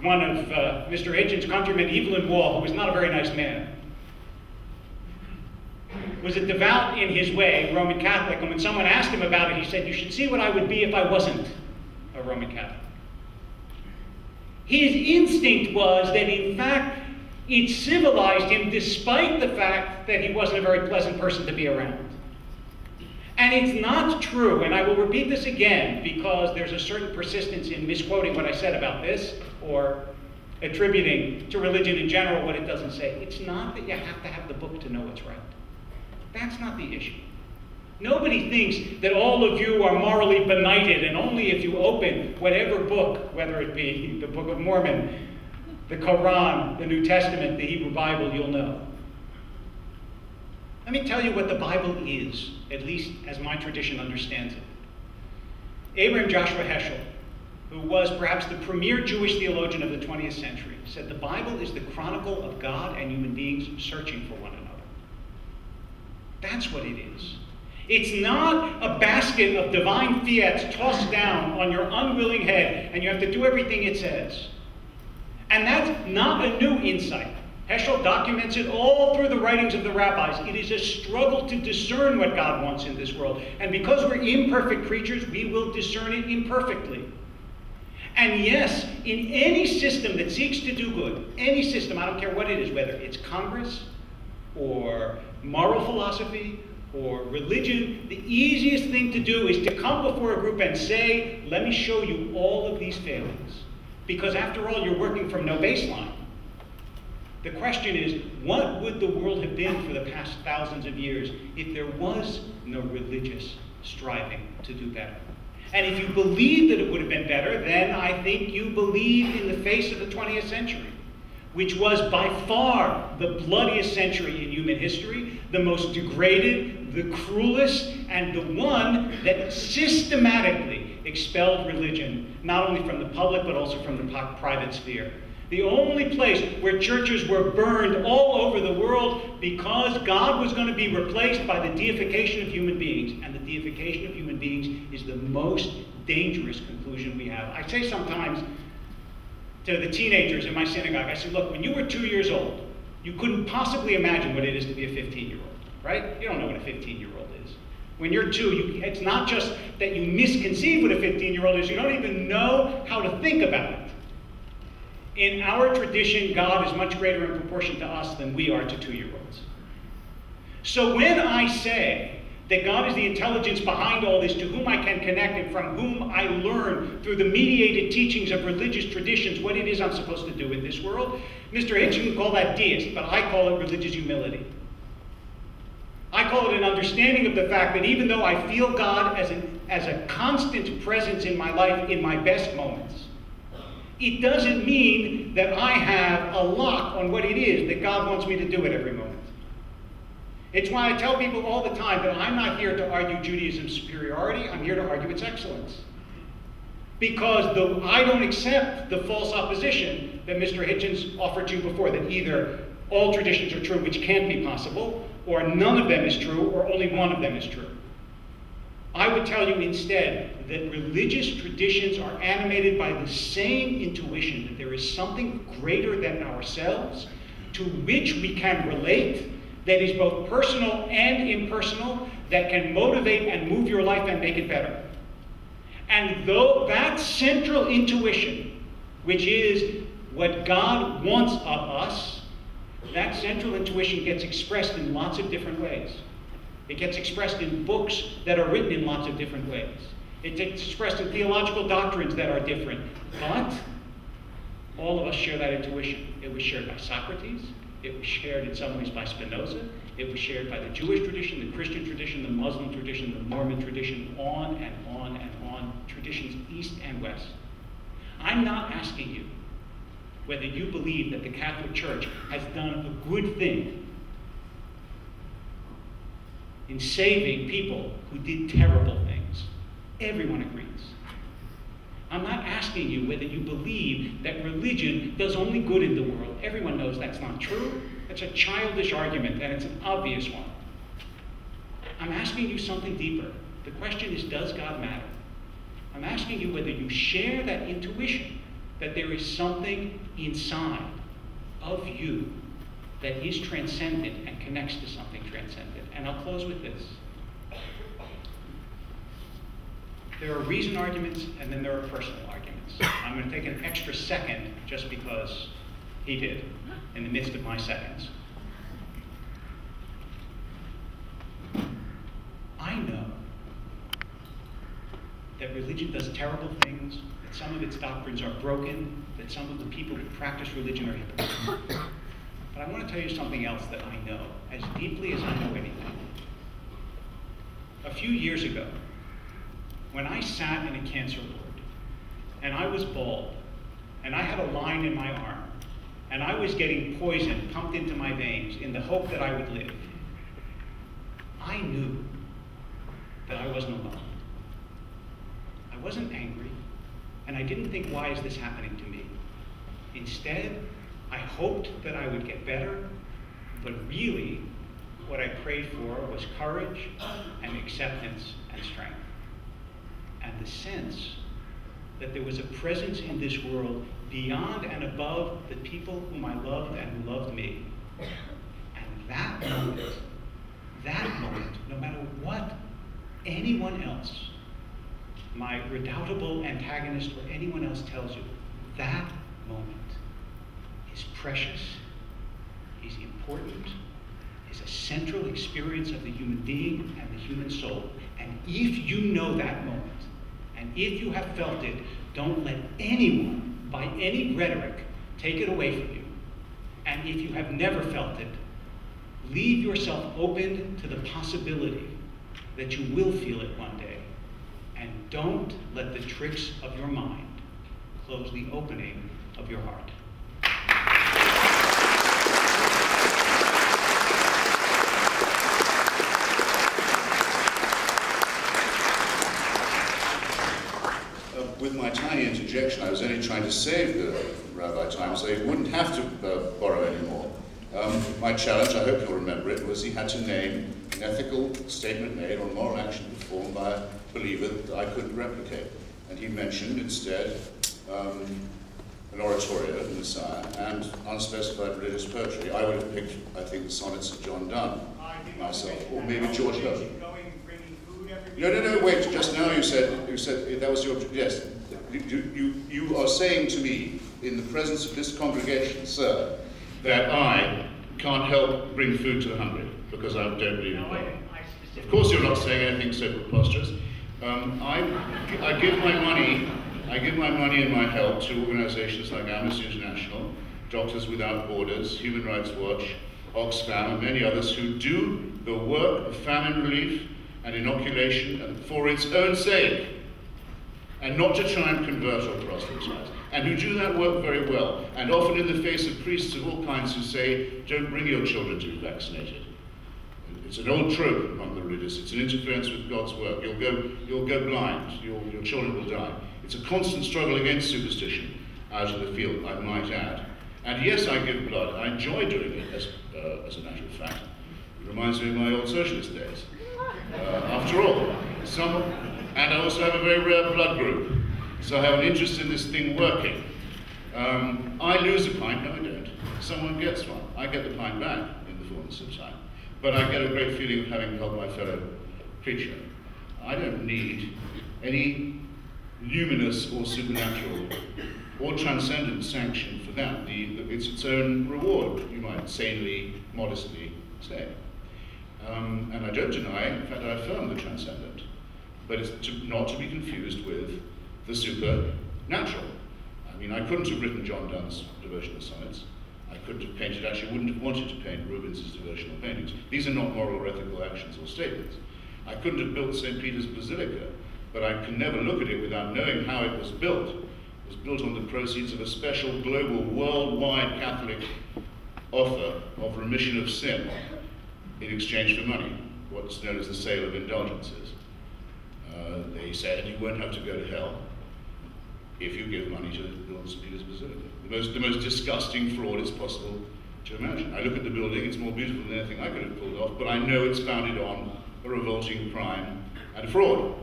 one of Mr. Hitchens' countrymen, Evelyn Wall, who was not a very nice man, was a devout in his way Roman Catholic, and when someone asked him about it, he said, "You should see what I would be if I wasn't a Roman Catholic." His instinct was that, in fact, it civilized him despite the fact that he wasn't a very pleasant person to be around. And it's not true, and I will repeat this again because there's a certain persistence in misquoting what I said about this or attributing to religion in general what it doesn't say. It's not that you have to have the book to know what's right. That's not the issue. Nobody thinks that all of you are morally benighted and only if you open whatever book, whether it be the Book of Mormon, the Quran, the New Testament, the Hebrew Bible, you'll know. Let me tell you what the Bible is, at least as my tradition understands it. Abraham Joshua Heschel, who was perhaps the premier Jewish theologian of the 20th century, said the Bible is the chronicle of God and human beings searching for one another. That's what it is. It's not a basket of divine fiats tossed down on your unwilling head and you have to do everything it says. And that's not a new insight. Heschel documents it all through the writings of the rabbis. It is a struggle to discern what God wants in this world. And because we're imperfect creatures, we will discern it imperfectly. And yes, in any system that seeks to do good, any system, I don't care what it is, whether it's Congress or moral philosophy or religion, the easiest thing to do is to come before a group and say, let me show you all of these failings. Because after all, you're working from no baseline. The question is, what would the world have been for the past thousands of years if there was no religious striving to do better? And if you believe that it would have been better, then I think you believe in the face of the 20th century, which was by far the bloodiest century in human history, the most degraded, the cruelest, and the one that systematically expelled religion, not only from the public, but also from the private sphere. The only place where churches were burned all over the world because God was going to be replaced by the deification of human beings. And the deification of human beings is the most dangerous conclusion we have. I say sometimes to the teenagers in my synagogue, I said, look, when you were 2 years old, you couldn't possibly imagine what it is to be a 15-year-old, right? You don't know what a 15-year-old is. When you're 2, it's not just that you misconceive what a 15-year-old is, you don't even know how to think about it. In our tradition, God is much greater in proportion to us than we are to 2-year-olds. So when I say that God is the intelligence behind all this, to whom I can connect and from whom I learn through the mediated teachings of religious traditions what it is I'm supposed to do in this world, Mr. Hitchens would call that deist, but I call it religious humility. I call it an understanding of the fact that even though I feel God as a constant presence in my life in my best moments, it doesn't mean that I have a lock on what it is that God wants me to do at every moment. It's why I tell people all the time that I'm not here to argue Judaism's superiority, I'm here to argue its excellence. Because I don't accept the false opposition that Mr. Hitchens offered to you before, that either all traditions are true, which can't be possible, or none of them is true, or only one of them is true. I would tell you instead that religious traditions are animated by the same intuition that there is something greater than ourselves to which we can relate, that is both personal and impersonal, that can motivate and move your life and make it better. And though that central intuition, which is what God wants of us, that central intuition gets expressed in lots of different ways. It gets expressed in books that are written in lots of different ways. It gets expressed in theological doctrines that are different. But all of us share that intuition. It was shared by Socrates. It was shared in some ways by Spinoza. It was shared by the Jewish tradition, the Christian tradition, the Muslim tradition, the Mormon tradition, on and on and on, traditions east and west. I'm not asking you whether you believe that the Catholic Church has done a good thing in saving people who did terrible things. Everyone agrees. I'm not asking you whether you believe that religion does only good in the world. Everyone knows that's not true. That's a childish argument, and it's an obvious one. I'm asking you something deeper. The question is, does God matter? I'm asking you whether you share that intuition that there is something inside of you that is transcendent and connects to something transcendent. And I'll close with this. There are reason arguments, and then there are personal arguments. I'm going to take an extra second just because he did, in the midst of my seconds. I know that religion does terrible things, that some of its doctrines are broken, that some of the people who practice religion are hypocrites. But I want to tell you something else that I know, as deeply as I know anything. A few years ago, when I sat in a cancer ward, and I was bald, and I had a line in my arm, and I was getting poison pumped into my veins in the hope that I would live, I knew that I wasn't alone. I wasn't angry, and I didn't think, why is this happening to me? Instead, I hoped that I would get better, but really, what I prayed for was courage and acceptance and strength. And the sense that there was a presence in this world beyond and above the people whom I loved and who loved me. And that moment, no matter what anyone else, my redoubtable antagonist or anyone else tells you, that moment is precious, is important, is a central experience of the human being and the human soul. And if you know that moment, and if you have felt it, don't let anyone, by any rhetoric, take it away from you. And if you have never felt it, leave yourself open to the possibility that you will feel it one day. And don't let the tricks of your mind close the opening of your heart. With my tiny interjection, I was only trying to save the rabbi time so he wouldn't have to borrow anymore. My challenge, I hope you'll remember it, was he had to name an ethical statement made or moral action performed by a believer that I couldn't replicate. And he mentioned instead an oratorio, the Messiah, and unspecified religious poetry. I would have picked, I think, the sonnets of John Donne myself, or maybe George Herbert. No, wait, just now you said that was your, yes. You are saying to me, in the presence of this congregation, sir, that I can't help bring food to the hungry, because I don't believe in God. Of course you're not saying anything so preposterous. I give my money and my help to organizations like Amnesty International, Doctors Without Borders, Human Rights Watch, Oxfam, and many others who do the work of famine relief and inoculation for its own sake, and not to try and convert or proselytize, and who do that work very well, and often in the face of priests of all kinds who say, don't bring your children to be vaccinated. It's an old trope among the religious. It's an interference with God's work. You'll go blind. Your children will die. It's a constant struggle against superstition out in the field, I might add. And yes, I give blood. I enjoy doing it, as a matter of fact. It reminds me of my old socialist days. After all, and I also have a very rare blood group, so I have an interest in this thing working. I lose a pint, no I don't. Someone gets one. I get the pint back in the fullness of time. But I get a great feeling of having helped my fellow creature. I don't need any luminous or supernatural or transcendent sanction for that. It's its own reward, you might sanely, modestly say. And I don't deny, in fact I affirm the transcendent, but it's not to be confused with the supernatural. I mean, I couldn't have written John Donne's devotional sonnets. I couldn't have painted, actually wouldn't have wanted to paint Rubens' devotional paintings. These are not moral or ethical actions or statements. I couldn't have built St. Peter's Basilica, but I can never look at it without knowing how it was built. It was built on the proceeds of a special global, worldwide Catholic offer of remission of sin in exchange for money, what's known as the sale of indulgences. They said you won't have to go to hell if you give money to build St. Peter's Basilica. The most disgusting fraud it's possible to imagine. I look at the building, it's more beautiful than anything I could have pulled off, but I know it's founded on a revolting crime and fraud.